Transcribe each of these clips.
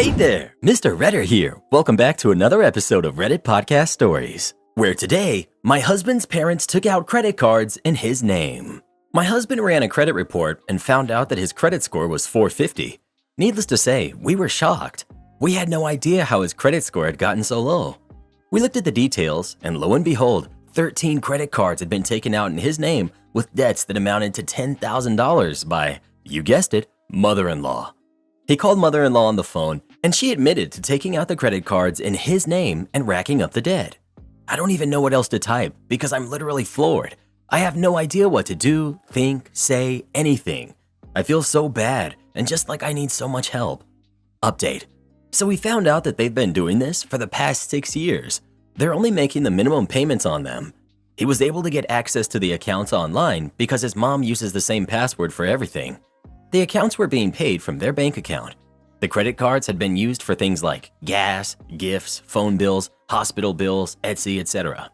Hey there, Mr. Redder here. Welcome back to another episode of Reddit Podcast Stories, where today, my husband's parents took out credit cards in his name. My husband ran a credit report and found out that his credit score was 450. Needless to say, we were shocked. We had no idea how his credit score had gotten so low. We looked at the details, and lo and behold, 13 credit cards had been taken out in his name with debts that amounted to $10,000 by, you guessed it, mother-in-law. He called mother-in-law on the phone, and she admitted to taking out the credit cards in his name and racking up the debt. I don't even know what else to type because I'm literally floored. I have no idea what to do, think, say, anything. I feel so bad and just like I need so much help. Update. So we found out that they've been doing this for the past 6 years. They're only making the minimum payments on them. He was able to get access to the accounts online because his mom uses the same password for everything. The accounts were being paid from their bank account. The credit cards had been used for things like gas, gifts, phone bills, hospital bills, Etsy, etc.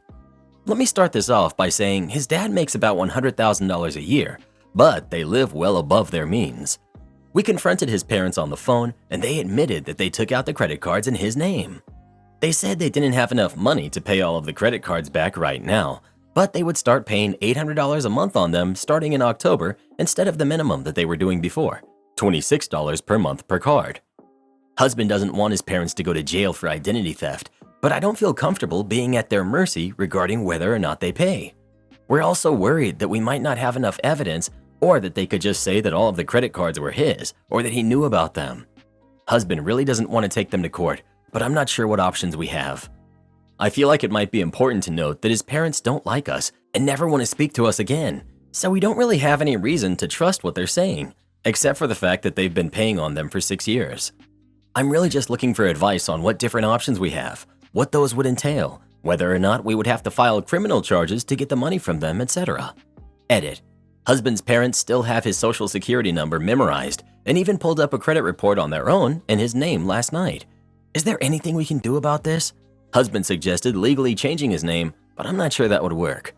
Let me start this off by saying his dad makes about $100,000 a year, but they live well above their means. We confronted his parents on the phone, and they admitted that they took out the credit cards in his name. They said they didn't have enough money to pay all of the credit cards back right now, but they would start paying $800 a month on them starting in October instead of the minimum that they were doing before, $26 per month per card. Husband doesn't want his parents to go to jail for identity theft, but I don't feel comfortable being at their mercy regarding whether or not they pay. We're also worried that we might not have enough evidence or that they could just say that all of the credit cards were his or that he knew about them. Husband really doesn't want to take them to court, but I'm not sure what options we have. I feel like it might be important to note that his parents don't like us and never want to speak to us again, so we don't really have any reason to trust what they're saying, except for the fact that they've been paying on them for 6 years. I'm really just looking for advice on what different options we have, what those would entail, whether or not we would have to file criminal charges to get the money from them, etc. Edit. Husband's parents still have his social security number memorized and even pulled up a credit report on their own in his name last night. Is there anything we can do about this? Husband suggested legally changing his name, but I'm not sure that would work.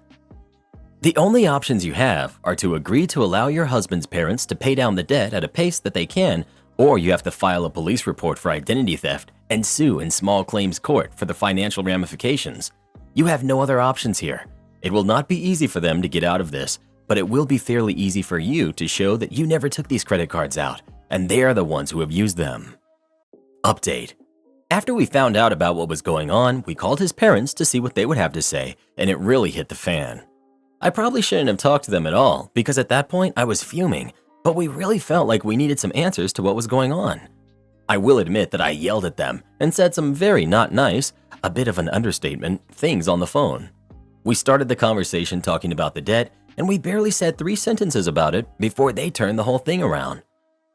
The only options you have are to agree to allow your husband's parents to pay down the debt at a pace that they can, or you have to file a police report for identity theft and sue in small claims court for the financial ramifications. You have no other options here. It will not be easy for them to get out of this, but it will be fairly easy for you to show that you never took these credit cards out, and they are the ones who have used them. Update. After we found out about what was going on, we called his parents to see what they would have to say, and it really hit the fan. I probably shouldn't have talked to them at all, because at that point I was fuming, but we really felt like we needed some answers to what was going on. I will admit that I yelled at them and said some very not nice, a bit of an understatement, things on the phone. We started the conversation talking about the debt, and we barely said 3 sentences about it before they turned the whole thing around.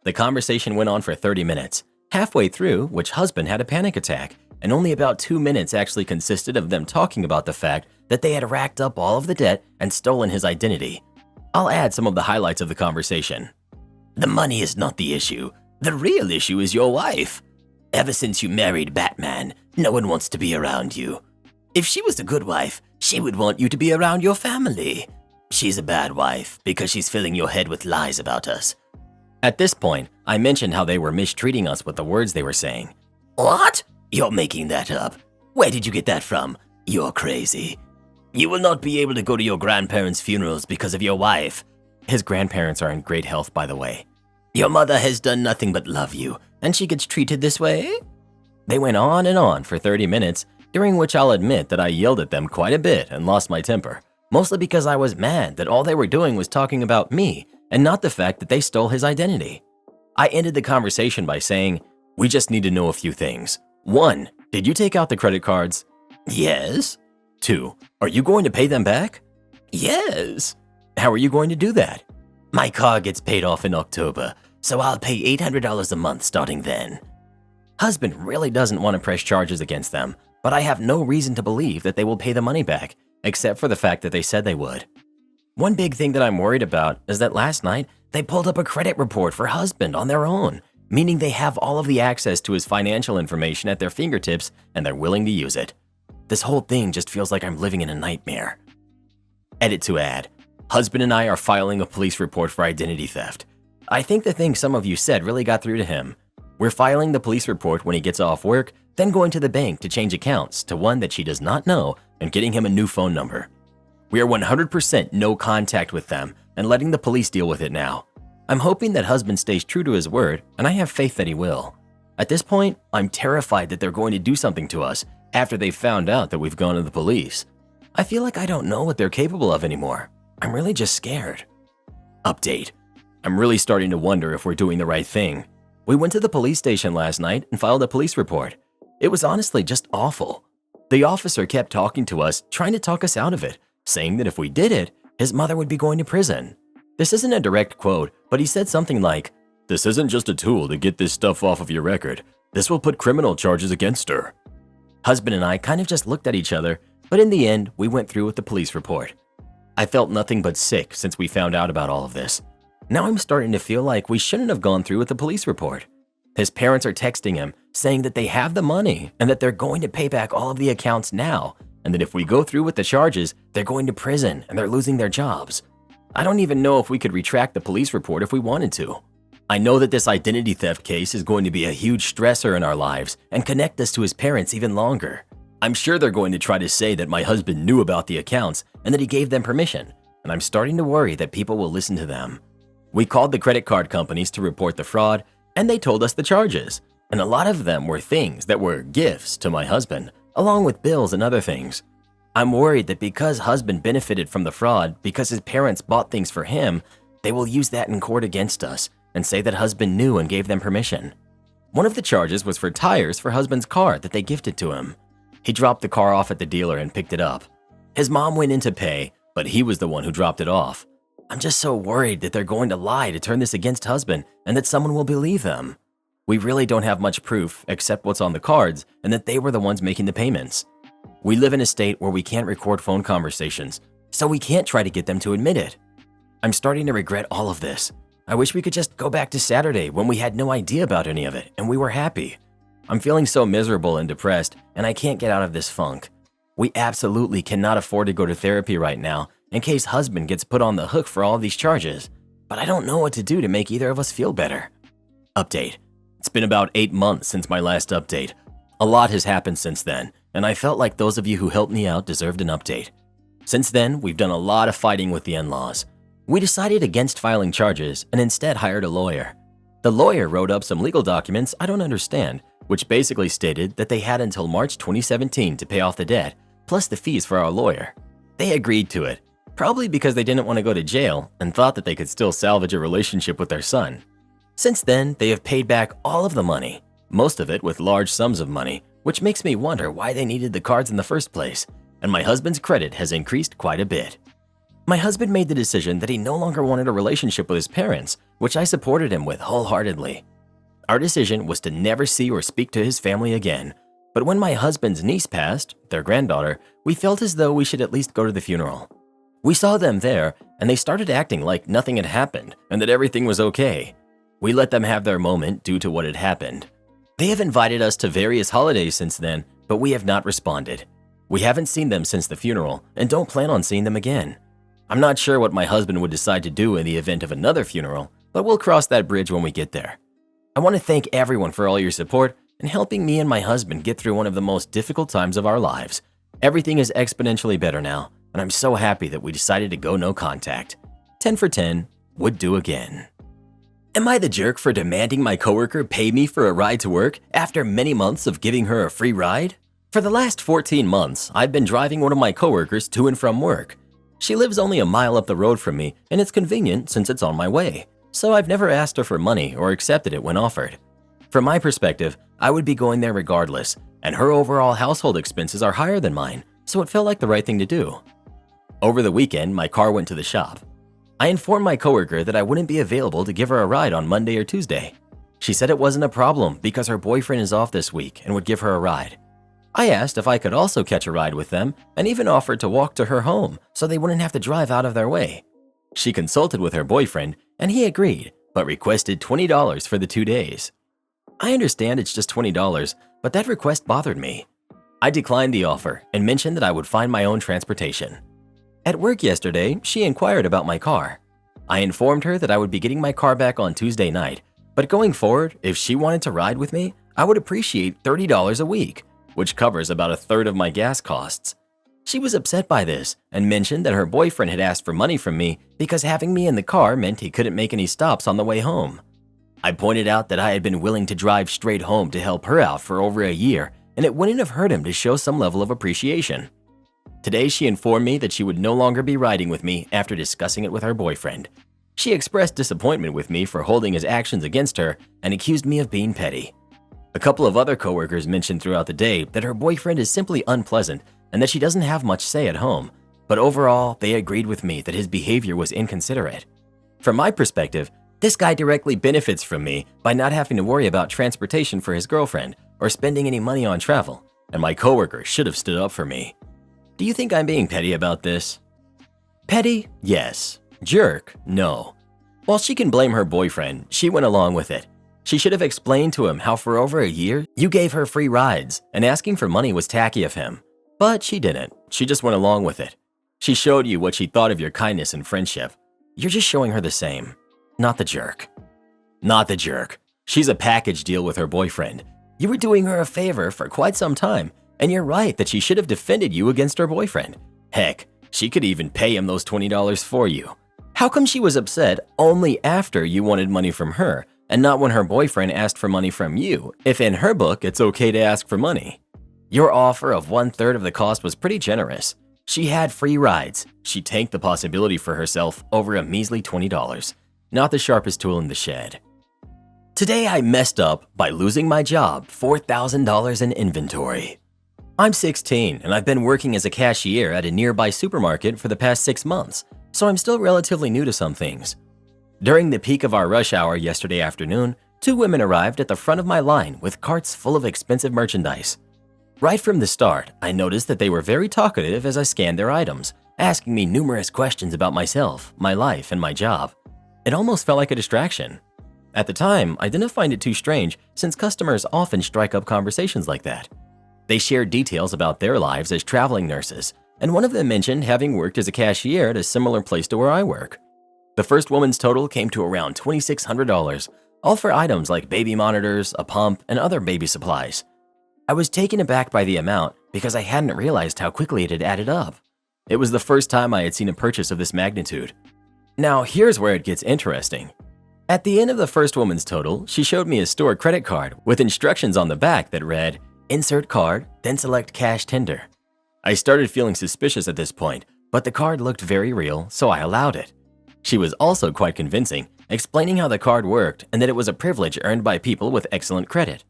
The conversation went on for 30 minutes. Halfway through, which husband had a panic attack, and only about 2 minutes actually consisted of them talking about the fact that they had racked up all of the debt and stolen his identity. I'll add some of the highlights of the conversation. The money is not the issue. The real issue is your wife. Ever since you married Batman, no one wants to be around you. If she was a good wife, she would want you to be around your family. She's a bad wife because she's filling your head with lies about us. At this point, I mentioned how they were mistreating us with the words they were saying. What? You're making that up. Where did you get that from? You're crazy. You will not be able to go to your grandparents' funerals because of your wife. His grandparents are in great health, by the way. Your mother has done nothing but love you, and she gets treated this way? They went on and on for 30 minutes, during which I'll admit that I yelled at them quite a bit and lost my temper, mostly because I was mad that all they were doing was talking about me and not the fact that they stole his identity. I ended the conversation by saying, we just need to know a few things. 1, did you take out the credit cards? Yes. 2, are you going to pay them back? Yes. How are you going to do that? My car gets paid off in October, so I'll pay $800 a month starting then. Husband really doesn't want to press charges against them, but I have no reason to believe that they will pay the money back, except for the fact that they said they would. One big thing that I'm worried about is that last night they pulled up a credit report for husband on their own, meaning they have all of the access to his financial information at their fingertips and they're willing to use it. This whole thing just feels like I'm living in a nightmare. Edit to add. Husband and I are filing a police report for identity theft. I think the thing some of you said really got through to him. We're filing the police report when he gets off work, then going to the bank to change accounts to one that she does not know and getting him a new phone number. We are 100% no contact with them and letting the police deal with it now. I'm hoping that husband stays true to his word, and I have faith that he will. At this point, I'm terrified that they're going to do something to us after they've found out that we've gone to the police. I feel like I don't know what they're capable of anymore. I'm really just scared. Update. I'm really starting to wonder if we're doing the right thing. We went to the police station last night and filed a police report. It was honestly just awful. The officer kept talking to us, trying to talk us out of it, saying that if we did it, his mother would be going to prison. This isn't a direct quote, but he said something like, "This isn't just a tool to get this stuff off of your record. This will put criminal charges against her." Husband and I kind of just looked at each other, but in the end, we went through with the police report. I felt nothing but sick since we found out about all of this. Now I'm starting to feel like we shouldn't have gone through with the police report. His parents are texting him, saying that they have the money and that they're going to pay back all of the accounts now, and that if we go through with the charges, they're going to prison and they're losing their jobs. I don't even know if we could retract the police report if we wanted to. I know that this identity theft case is going to be a huge stressor in our lives and connect us to his parents even longer. I'm sure they're going to try to say that my husband knew about the accounts and that he gave them permission, and I'm starting to worry that people will listen to them. We called the credit card companies to report the fraud, and they told us the charges, and a lot of them were things that were gifts to my husband, along with bills and other things. I'm worried that because husband benefited from the fraud because his parents bought things for him, they will use that in court against us and say that husband knew and gave them permission. One of the charges was for tires for husband's car that they gifted to him. He dropped the car off at the dealer and picked it up. His mom went in to pay, but he was the one who dropped it off. I'm just so worried that they're going to lie to turn this against husband and that someone will believe them. We really don't have much proof except what's on the cards and that they were the ones making the payments. We live in a state where we can't record phone conversations, so we can't try to get them to admit it. I'm starting to regret all of this. I wish we could just go back to Saturday when we had no idea about any of it and we were happy. I'm feeling so miserable and depressed, and I can't get out of this funk. We absolutely cannot afford to go to therapy right now in case husband gets put on the hook for all of these charges, but I don't know what to do to make either of us feel better. Update. It's been about 8 months since my last update. A lot has happened since then, and I felt like those of you who helped me out deserved an update. Since then, we've done a lot of fighting with the in-laws. We decided against filing charges and instead hired a lawyer. The lawyer wrote up some legal documents I don't understand, which basically stated that they had until March 2017 to pay off the debt, plus the fees for our lawyer. They agreed to it, probably because they didn't want to go to jail and thought that they could still salvage a relationship with their son. Since then, they have paid back all of the money, most of it with large sums of money, which makes me wonder why they needed the cards in the first place, and my husband's credit has increased quite a bit. My husband made the decision that he no longer wanted a relationship with his parents, which I supported him with wholeheartedly. Our decision was to never see or speak to his family again, but when my husband's niece passed, their granddaughter, we felt as though we should at least go to the funeral. We saw them there, and they started acting like nothing had happened and that everything was okay. We let them have their moment due to what had happened. They have invited us to various holidays since then, but we have not responded. We haven't seen them since the funeral and don't plan on seeing them again. I'm not sure what my husband would decide to do in the event of another funeral, but we'll cross that bridge when we get there. I want to thank everyone for all your support and helping me and my husband get through one of the most difficult times of our lives. Everything is exponentially better now, and I'm so happy that we decided to go no contact. 10 for 10, would do again. Am I the jerk for demanding my coworker pay me for a ride to work after many months of giving her a free ride? For the last 14 months, I've been driving one of my coworkers to and from work. She lives only a mile up the road from me, and it's convenient since it's on my way, so I've never asked her for money or accepted it when offered. From my perspective, I would be going there regardless, and her overall household expenses are higher than mine, so it felt like the right thing to do. Over the weekend, my car went to the shop. I informed my coworker that I wouldn't be available to give her a ride on Monday or Tuesday. She said it wasn't a problem because her boyfriend is off this week and would give her a ride. I asked if I could also catch a ride with them and even offered to walk to her home so they wouldn't have to drive out of their way. She consulted with her boyfriend and he agreed, but requested $20 for the 2 days. I understand it's just $20, but that request bothered me. I declined the offer and mentioned that I would find my own transportation. At work yesterday, she inquired about my car. I informed her that I would be getting my car back on Tuesday night, But going forward, if she wanted to ride with me, I would appreciate $30 a week, which covers about a third of my gas costs. She was upset by this and mentioned that her boyfriend had asked for money from me because having me in the car meant he couldn't make any stops on the way home. I pointed out that I had been willing to drive straight home to help her out for over a year, and it wouldn't have hurt him to show some level of appreciation. Today, she informed me that she would no longer be riding with me after discussing it with her boyfriend. She expressed disappointment with me for holding his actions against her and accused me of being petty. A couple of other coworkers mentioned throughout the day that her boyfriend is simply unpleasant and that she doesn't have much say at home, but overall, they agreed with me that his behavior was inconsiderate. From my perspective, this guy directly benefits from me by not having to worry about transportation for his girlfriend or spending any money on travel, and my coworker should have stood up for me. Do you think I'm being petty about this? Petty? Yes. Jerk? No. While she can blame her boyfriend, she went along with it. She should have explained to him how for over a year you gave her free rides and asking for money was tacky of him. But she didn't. She just went along with it. She showed you what she thought of your kindness and friendship. You're just showing her the same. Not the jerk. Not the jerk. She's a package deal with her boyfriend. You were doing her a favor for quite some time, and you're right that she should have defended you against her boyfriend. Heck, she could even pay him those $20 for you. How come she was upset only after you wanted money from her and not when her boyfriend asked for money from you, if in her book it's okay to ask for money? Your offer of 1/3 of the cost was pretty generous. She had free rides. She tanked the possibility for herself over a measly $20. Not the sharpest tool in the shed. Today I messed up by losing my job, $4,000 in inventory. I'm 16 and I've been working as a cashier at a nearby supermarket for the past 6 months, so I'm still relatively new to some things. During the peak of our rush hour yesterday afternoon, 2 women arrived at the front of my line with carts full of expensive merchandise. Right from the start, I noticed that they were very talkative as I scanned their items, asking me numerous questions about myself, my life, and my job. It almost felt like a distraction. At the time, I didn't find it too strange since customers often strike up conversations like that. They shared details about their lives as traveling nurses, and one of them mentioned having worked as a cashier at a similar place to where I work. The first woman's total came to around $2,600, all for items like baby monitors, a pump, and other baby supplies. I was taken aback by the amount because I hadn't realized how quickly it had added up. It was the first time I had seen a purchase of this magnitude. Now here's where it gets interesting. At the end of the first woman's total, she showed me a store credit card with instructions on the back that read, "Insert card, then select cash tender." I started feeling suspicious at this point, but the card looked very real, so I allowed it. She was also quite convincing, explaining how the card worked and that it was a privilege earned by people with excellent credit.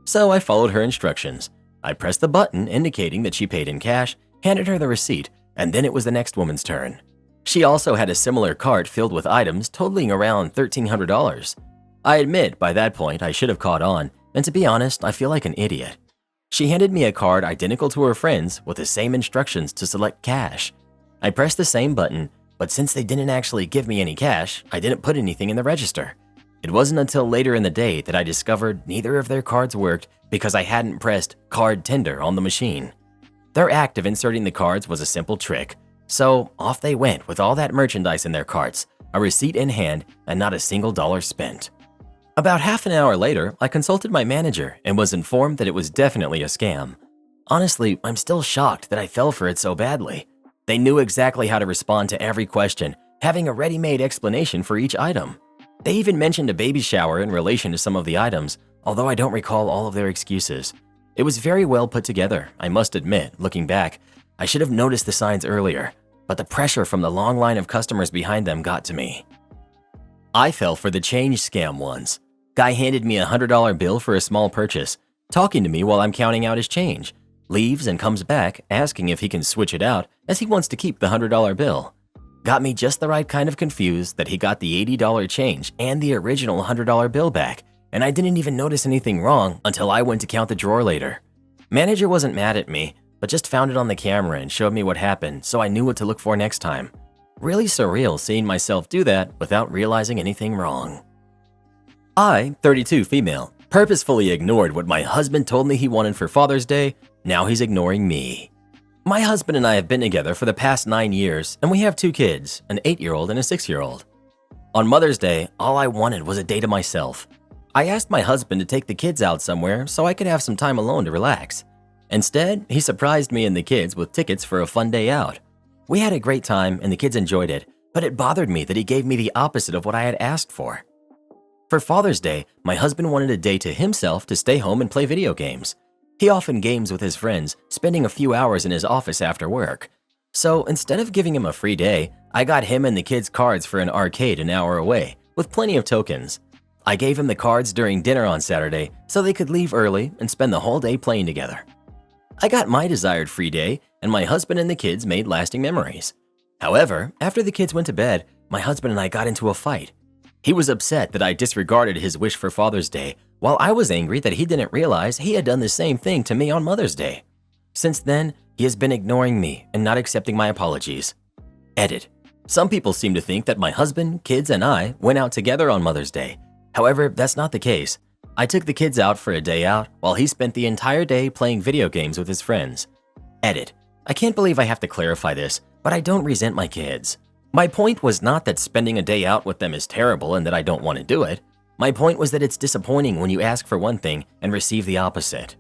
So I followed her instructions. I pressed the button indicating that she paid in cash, handed her the receipt, and then it was the next woman's turn. She also had a similar cart filled with items totaling around $1,300. I admit by that point I should have caught on, and to be honest, I feel like an idiot. She handed me a card identical to her friend's with the same instructions to select cash. I pressed the same button, but since they didn't actually give me any cash, I didn't put anything in the register. It wasn't until later in the day that I discovered neither of their cards worked because I hadn't pressed card tender on the machine. Their act of inserting the cards was a simple trick, so off they went with all that merchandise in their carts, a receipt in hand, and not a single dollar spent. About half an hour later, I consulted my manager and was informed that it was definitely a scam. Honestly, I'm still shocked that I fell for it so badly. They knew exactly how to respond to every question, having a ready-made explanation for each item. They even mentioned a baby shower in relation to some of the items, although I don't recall all of their excuses. It was very well put together, I must admit. Looking back, I should have noticed the signs earlier, but the pressure from the long line of customers behind them got to me. I fell for the change scam once. Guy handed me a $100 bill for a small purchase, talking to me while I'm counting out his change, leaves and comes back asking if he can switch it out as he wants to keep the $100 bill. Got me just the right kind of confused that he got the $80 change and the original $100 bill back, and I didn't even notice anything wrong until I went to count the drawer later. Manager wasn't mad at me, but just found it on the camera and showed me what happened so I knew what to look for next time. Really surreal seeing myself do that without realizing anything wrong. I, 32 female, purposefully ignored what my husband told me he wanted for Father's Day. Now he's ignoring me. My husband and I have been together for the past 9 years, and we have 2 kids, an 8-year-old and a 6-year-old. On Mother's Day, all I wanted was a day to myself. I asked my husband to take the kids out somewhere so I could have some time alone to relax. Instead, he surprised me and the kids with tickets for a fun day out. We had a great time and the kids enjoyed it, but it bothered me that he gave me the opposite of what I had asked for. For Father's Day, my husband wanted a day to himself to stay home and play video games. He often games with his friends, spending a few hours in his office after work. So instead of giving him a free day, I got him and the kids cards for an arcade an hour away, with plenty of tokens. I gave him the cards during dinner on Saturday so they could leave early and spend the whole day playing together. I got my desired free day, and my husband and the kids made lasting memories. However, after the kids went to bed, my husband and I got into a fight. He was upset that I disregarded his wish for Father's Day, while I was angry that he didn't realize he had done the same thing to me on Mother's Day. Since then, he has been ignoring me and not accepting my apologies. Edit. Some people seem to think that my husband, kids, and I went out together on Mother's Day. However, that's not the case. I took the kids out for a day out while he spent the entire day playing video games with his friends. Edit. I can't believe I have to clarify this, but I don't resent my kids. My point was not that spending a day out with them is terrible and that I don't want to do it. My point was that it's disappointing when you ask for one thing and receive the opposite.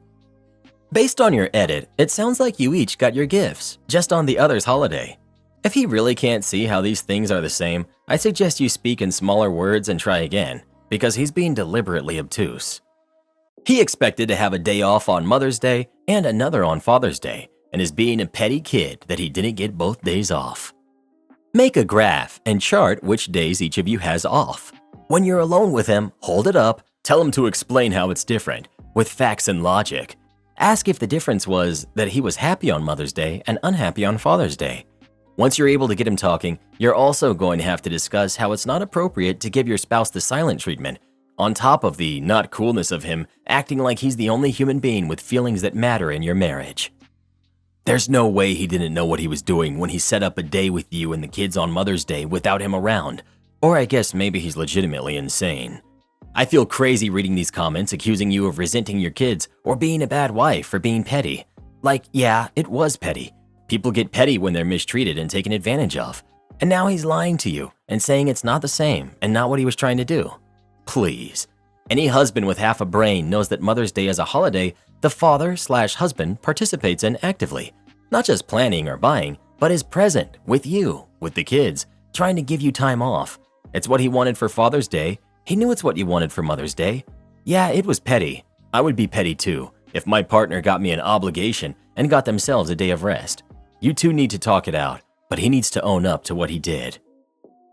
Based on your edit, it sounds like you each got your gifts, just on the other's holiday. If he really can't see how these things are the same, I suggest you speak in smaller words and try again, because he's being deliberately obtuse. He expected to have a day off on Mother's Day and another on Father's Day, and is being a petty kid that he didn't get both days off. Make a graph and chart which days each of you has off. When you're alone with him, hold it up, tell him to explain how it's different, with facts and logic. Ask if the difference was that he was happy on Mother's Day and unhappy on Father's Day. Once you're able to get him talking, you're also going to have to discuss how it's not appropriate to give your spouse the silent treatment, on top of the not coolness of him acting like he's the only human being with feelings that matter in your marriage. There's no way he didn't know what he was doing when he set up a day with you and the kids on Mother's Day without him around, or I guess maybe he's legitimately insane. I feel crazy reading these comments accusing you of resenting your kids or being a bad wife for being petty. Like, yeah, it was petty. People get petty when they're mistreated and taken advantage of. And now he's lying to you and saying it's not the same and not what he was trying to do. Please. Any husband with half a brain knows that Mother's Day is a holiday the father/husband participates in actively, not just planning or buying, but is present with you, with the kids, trying to give you time off. It's what he wanted for Father's Day. He knew it's what you wanted for Mother's Day. Yeah, it was petty. I would be petty too if my partner got me an obligation and got themselves a day of rest. You two need to talk it out, but he needs to own up to what he did.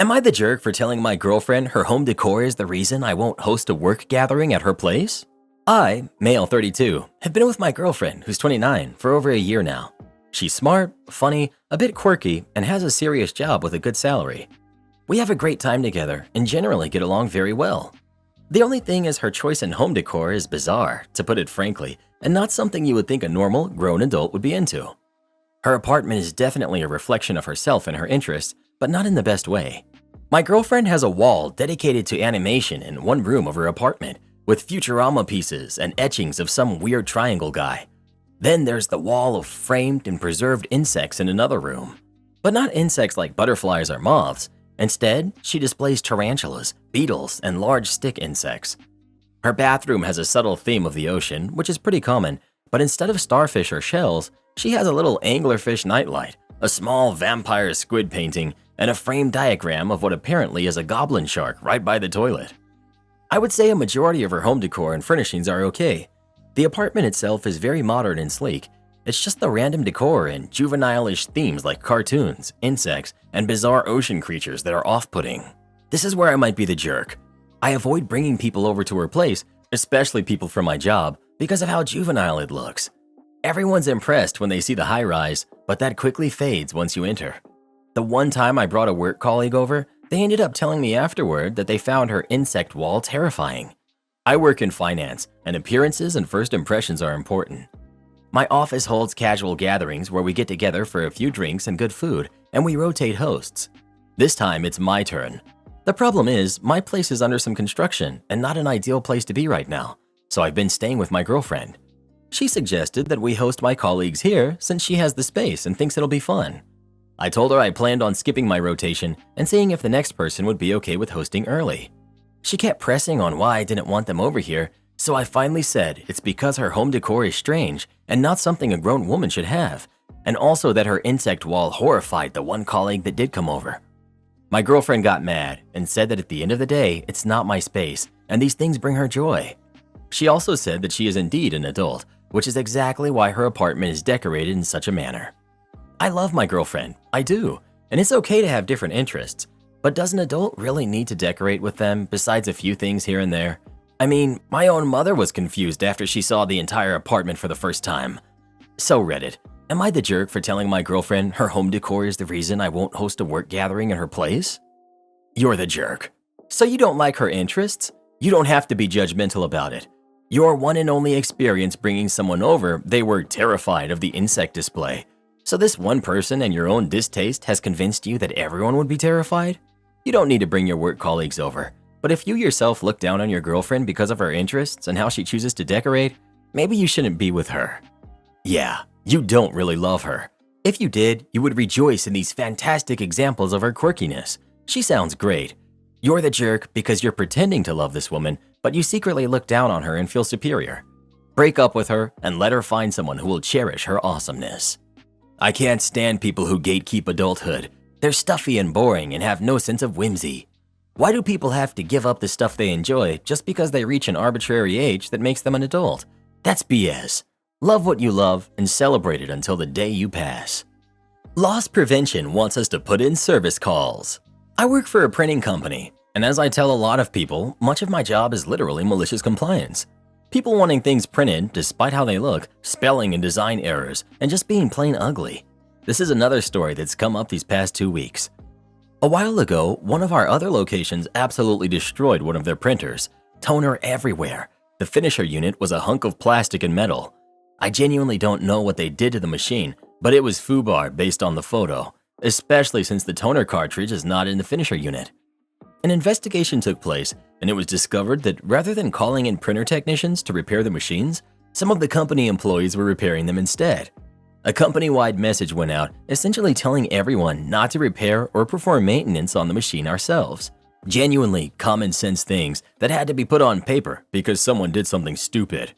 Am I the jerk for telling my girlfriend her home decor is the reason I won't host a work gathering at her place? I, male 32, have been with my girlfriend, who's 29, for over a year now. She's smart, funny, a bit quirky, and has a serious job with a good salary. We have a great time together and generally get along very well. The only thing is her choice in home decor is bizarre, to put it frankly, and not something you would think a normal, grown adult would be into. Her apartment is definitely a reflection of herself and her interests, but not in the best way. My girlfriend has a wall dedicated to animation in one room of her apartment, with Futurama pieces and etchings of some weird triangle guy. Then there's the wall of framed and preserved insects in another room. But not insects like butterflies or moths. Instead, she displays tarantulas, beetles, and large stick insects. Her bathroom has a subtle theme of the ocean, which is pretty common, but instead of starfish or shells, she has a little anglerfish nightlight, a small vampire squid painting, and a framed diagram of what apparently is a goblin shark right by the toilet. I would say a majority of her home decor and furnishings are okay. The apartment itself is very modern and sleek. It's just the random decor and juvenile-ish themes like cartoons, insects, and bizarre ocean creatures that are off-putting. This is where I might be the jerk. I avoid bringing people over to her place, especially people from my job, because of how juvenile it looks. Everyone's impressed when they see the high-rise, but that quickly fades once you enter. The one time I brought a work colleague over, they ended up telling me afterward that they found her insect wall terrifying. I work in finance, and appearances and first impressions are important. My office holds casual gatherings where we get together for a few drinks and good food, and we rotate hosts. This time, it's my turn. The problem is, my place is under some construction and not an ideal place to be right now, so I've been staying with my girlfriend. She suggested that we host my colleagues here since she has the space and thinks it'll be fun. I told her I planned on skipping my rotation and seeing if the next person would be okay with hosting early. She kept pressing on why I didn't want them over here, so I finally said it's because her home decor is strange and not something a grown woman should have, and also that her insect wall horrified the one colleague that did come over. My girlfriend got mad and said that at the end of the day, it's not my space, and these things bring her joy. She also said that she is indeed an adult, which is exactly why her apartment is decorated in such a manner. I love my girlfriend, I do, and it's okay to have different interests, but does an adult really need to decorate with them besides a few things here and there? I mean, my own mother was confused after she saw the entire apartment for the first time. So Reddit, am I the jerk for telling my girlfriend her home decor is the reason I won't host a work gathering in her place? You're the jerk. So you don't like her interests? You don't have to be judgmental about it. Your one and only experience bringing someone over, they were terrified of the insect display. So this one person and your own distaste has convinced you that everyone would be terrified? You don't need to bring your work colleagues over. But if you yourself look down on your girlfriend because of her interests and how she chooses to decorate, maybe you shouldn't be with her. Yeah, you don't really love her. If you did, you would rejoice in these fantastic examples of her quirkiness. She sounds great. You're the jerk because you're pretending to love this woman, but you secretly look down on her and feel superior. Break up with her and let her find someone who will cherish her awesomeness. I can't stand people who gatekeep adulthood. They're stuffy and boring and have no sense of whimsy. Why do people have to give up the stuff they enjoy just because they reach an arbitrary age that makes them an adult? That's BS. Love what you love and celebrate it until the day you pass. Loss prevention wants us to put in service calls. I work for a printing company, and as I tell a lot of people, much of my job is literally malicious compliance. People wanting things printed despite how they look, spelling and design errors, and just being plain ugly. This is another story that's come up these past 2 weeks. A while ago, one of our other locations absolutely destroyed one of their printers. Toner everywhere. The finisher unit was a hunk of plastic and metal. I genuinely don't know what they did to the machine, but it was FUBAR based on the photo, especially since the toner cartridge is not in the finisher unit. An investigation took place, and it was discovered that rather than calling in printer technicians to repair the machines, some of the company employees were repairing them instead. A company-wide message went out, essentially telling everyone not to repair or perform maintenance on the machine ourselves. Genuinely common sense things that had to be put on paper because someone did something stupid.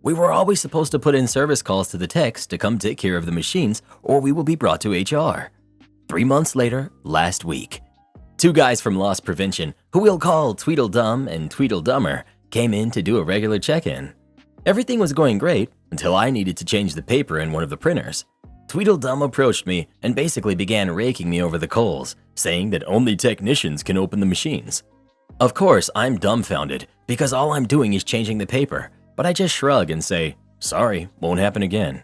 We were always supposed to put in service calls to the techs to come take care of the machines, or we will be brought to HR. 3 months later, last week, 2 guys from loss prevention, who we'll call Tweedledum and Tweedledummer, came in to do a regular check-in. Everything was going great until I needed to change the paper in one of the printers. Tweedledum approached me and basically began raking me over the coals, saying that only technicians can open the machines. Of course, I'm dumbfounded because all I'm doing is changing the paper, but I just shrug and say, sorry, won't happen again.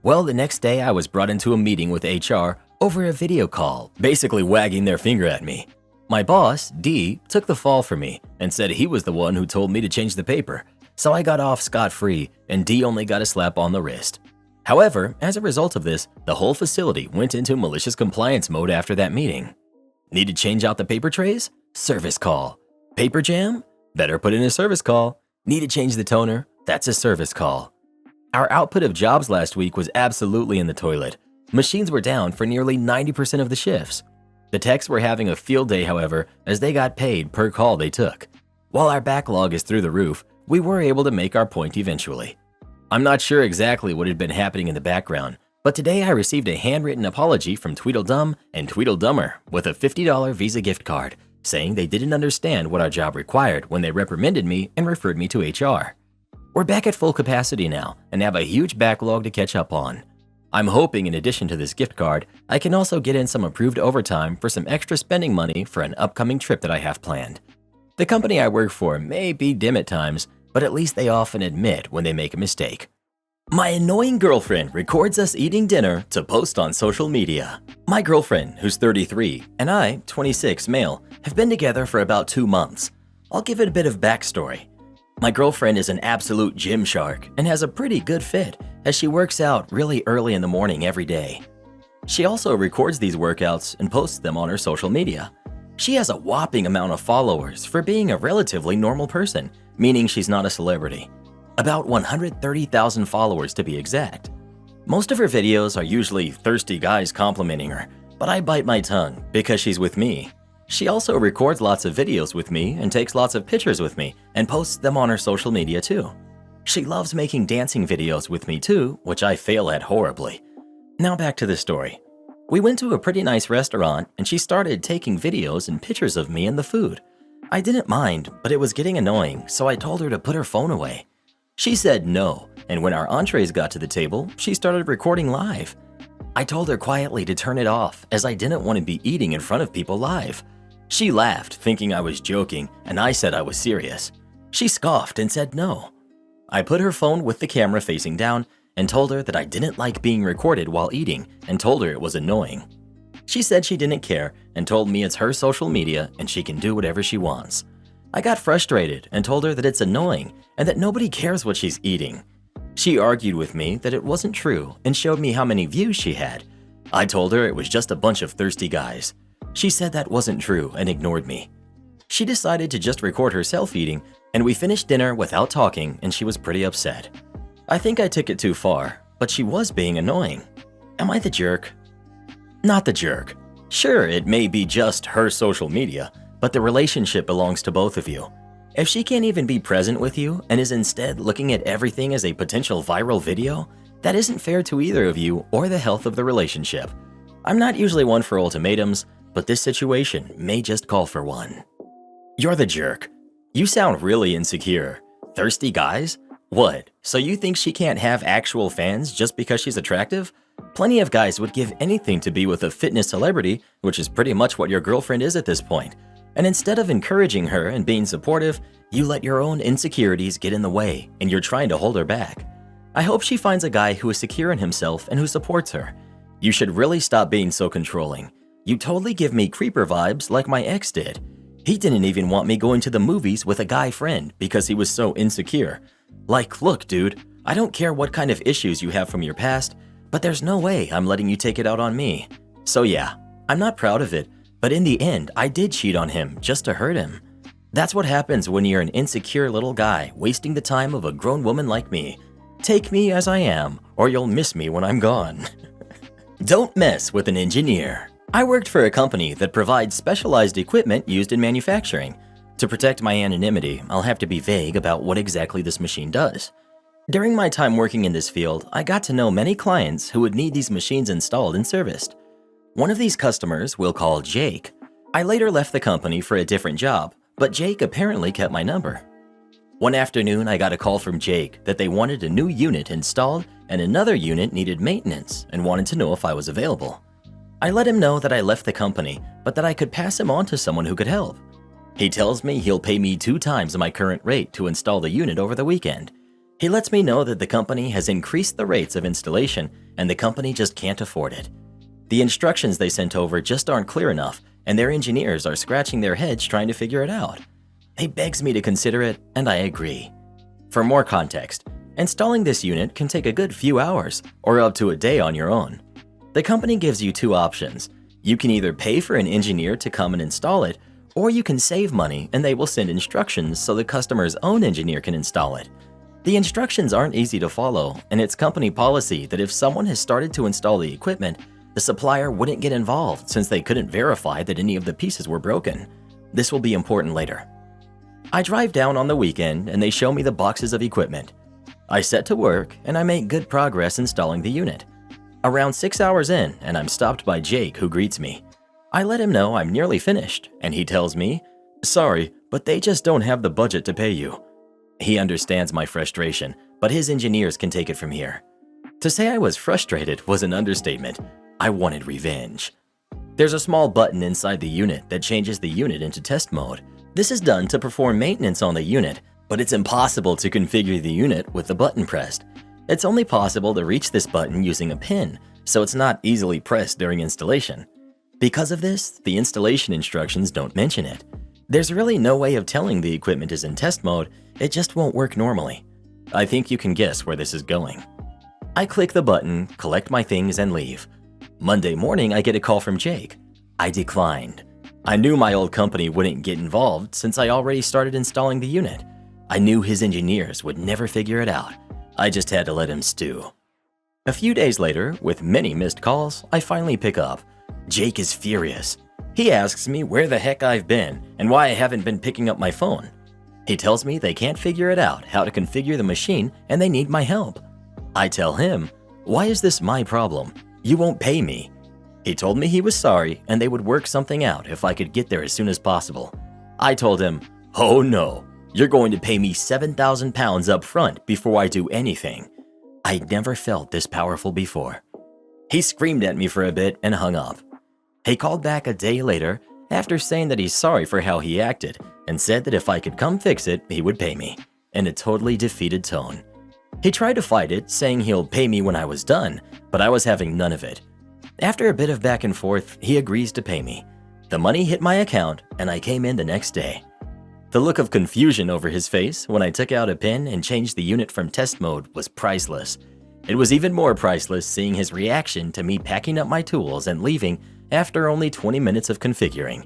Well, the next day I was brought into a meeting with HR over a video call, basically wagging their finger at me. My boss, D, took the fall for me and said he was the one who told me to change the paper, so I got off scot-free and D only got a slap on the wrist. However, as a result of this, the whole facility went into malicious compliance mode after that meeting. Need to change out the paper trays? Service call. Paper jam? Better put in a service call. Need to change the toner? That's a service call. Our output of jobs last week was absolutely in the toilet. Machines were down for nearly 90% of the shifts. The techs were having a field day, however, as they got paid per call they took. While our backlog is through the roof, we were able to make our point eventually. I'm not sure exactly what had been happening in the background, but today I received a handwritten apology from Tweedledum and Tweedledummer with a $50 Visa gift card, saying they didn't understand what our job required when they reprimanded me and referred me to HR. We're back at full capacity now and have a huge backlog to catch up on. I'm hoping in addition to this gift card, I can also get in some approved overtime for some extra spending money for an upcoming trip that I have planned. The company I work for may be dim at times, but at least they often admit when they make a mistake. My annoying girlfriend records us eating dinner to post on social media. My girlfriend, who's 33, and I, 26 male, have been together for about 2 months. I'll give it a bit of backstory. My girlfriend is an absolute gym shark and has a pretty good fit as she works out really early in the morning every day. She also records these workouts and posts them on her social media. She has a whopping amount of followers for being a relatively normal person, meaning she's not a celebrity. About 130,000 followers to be exact. Most of her videos are usually thirsty guys complimenting her, but I bite my tongue because she's with me. She also records lots of videos with me and takes lots of pictures with me and posts them on her social media too. She loves making dancing videos with me too, which I fail at horribly. Now back to the story. We went to a pretty nice restaurant and she started taking videos and pictures of me and the food. I didn't mind, but it was getting annoying, so I told her to put her phone away. She said no, and when our entrees got to the table, she started recording live. I told her quietly to turn it off as I didn't want to be eating in front of people live. She laughed, thinking I was joking, and I said I was serious. She scoffed and said no. I put her phone with the camera facing down and told her that I didn't like being recorded while eating and told her it was annoying. She said she didn't care and told me it's her social media and she can do whatever she wants. I got frustrated and told her that it's annoying and that nobody cares what she's eating. She argued with me that it wasn't true and showed me how many views she had. I told her it was just a bunch of thirsty guys. She said that wasn't true and ignored me. She decided to just record herself eating, and we finished dinner without talking, and she was pretty upset. I think I took it too far, but she was being annoying. Am I the jerk? Not the jerk. Sure, it may be just her social media, but the relationship belongs to both of you. If she can't even be present with you and is instead looking at everything as a potential viral video, that isn't fair to either of you or the health of the relationship. I'm not usually one for ultimatums, but this situation may just call for one. You're the jerk. You sound really insecure. Thirsty guys? What, so you think she can't have actual fans just because she's attractive? Plenty of guys would give anything to be with a fitness celebrity, which is pretty much what your girlfriend is at this point. And instead of encouraging her and being supportive, you let your own insecurities get in the way and you're trying to hold her back. I hope she finds a guy who is secure in himself and who supports her. You should really stop being so controlling. You totally give me creeper vibes like my ex did. He didn't even want me going to the movies with a guy friend because he was so insecure. Like, look, dude, I don't care what kind of issues you have from your past, but there's no way I'm letting you take it out on me. So yeah, I'm not proud of it, but in the end, I did cheat on him just to hurt him. That's what happens when you're an insecure little guy wasting the time of a grown woman like me. Take me as I am, or you'll miss me when I'm gone. Don't mess with an engineer. I worked for a company that provides specialized equipment used in manufacturing. To protect my anonymity, I'll have to be vague about what exactly this machine does. During my time working in this field, I got to know many clients who would need these machines installed and serviced. One of these customers we'll call Jake. I later left the company for a different job, but Jake apparently kept my number. One afternoon, I got a call from Jake that they wanted a new unit installed and another unit needed maintenance and wanted to know if I was available. I let him know that I left the company, but that I could pass him on to someone who could help. He tells me he'll pay me 2 times my current rate to install the unit over the weekend. He lets me know that the company has increased the rates of installation and the company just can't afford it. The instructions they sent over just aren't clear enough and their engineers are scratching their heads trying to figure it out. He begs me to consider it and I agree. For more context, installing this unit can take a good few hours or up to a day on your own. The company gives you 2 options. You can either pay for an engineer to come and install it, or you can save money and they will send instructions so the customer's own engineer can install it. The instructions aren't easy to follow, and it's company policy that if someone has started to install the equipment, the supplier wouldn't get involved since they couldn't verify that any of the pieces were broken. This will be important later. I drive down on the weekend and they show me the boxes of equipment. I set to work and I make good progress installing the unit. Around 6 hours in, and I'm stopped by Jake, who greets me. I let him know I'm nearly finished, and he tells me, "Sorry, but they just don't have the budget to pay you." He understands my frustration, but his engineers can take it from here. To say I was frustrated was an understatement. I wanted revenge. There's a small button inside the unit that changes the unit into test mode. This is done to perform maintenance on the unit, but it's impossible to configure the unit with the button pressed. It's only possible to reach this button using a pin, so it's not easily pressed during installation. Because of this, the installation instructions don't mention it. There's really no way of telling the equipment is in test mode, it just won't work normally. I think you can guess where this is going. I click the button, collect my things, and leave. Monday morning, I get a call from Jake. I declined. I knew my old company wouldn't get involved since I already started installing the unit. I knew his engineers would never figure it out. I just had to let him stew. A few days later, with many missed calls, I finally pick up. Jake is furious. He asks me where the heck I've been and why I haven't been picking up my phone. He tells me they can't figure it out how to configure the machine and they need my help. I tell him, "Why is this my problem? You won't pay me." He told me he was sorry and they would work something out if I could get there as soon as possible. I told him, "Oh no, you're going to pay me £7,000 up front before I do anything." I'd never felt this powerful before. He screamed at me for a bit and hung up. He called back a day later after saying that he's sorry for how he acted and said that if I could come fix it, he would pay me, in a totally defeated tone. He tried to fight it, saying he'll pay me when I was done, but I was having none of it. After a bit of back and forth, he agrees to pay me. The money hit my account and I came in the next day. The look of confusion over his face when I took out a pin and changed the unit from test mode was priceless. It was even more priceless seeing his reaction to me packing up my tools and leaving after only 20 minutes of configuring.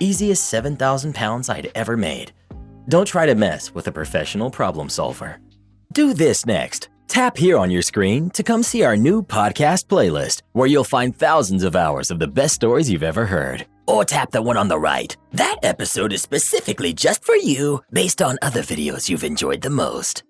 Easiest £7,000 I'd ever made. Don't try to mess with a professional problem solver. Do this next. Tap here on your screen to come see our new podcast playlist, where you'll find thousands of hours of the best stories you've ever heard. Or tap the one on the right. That episode is specifically just for you, based on other videos you've enjoyed the most.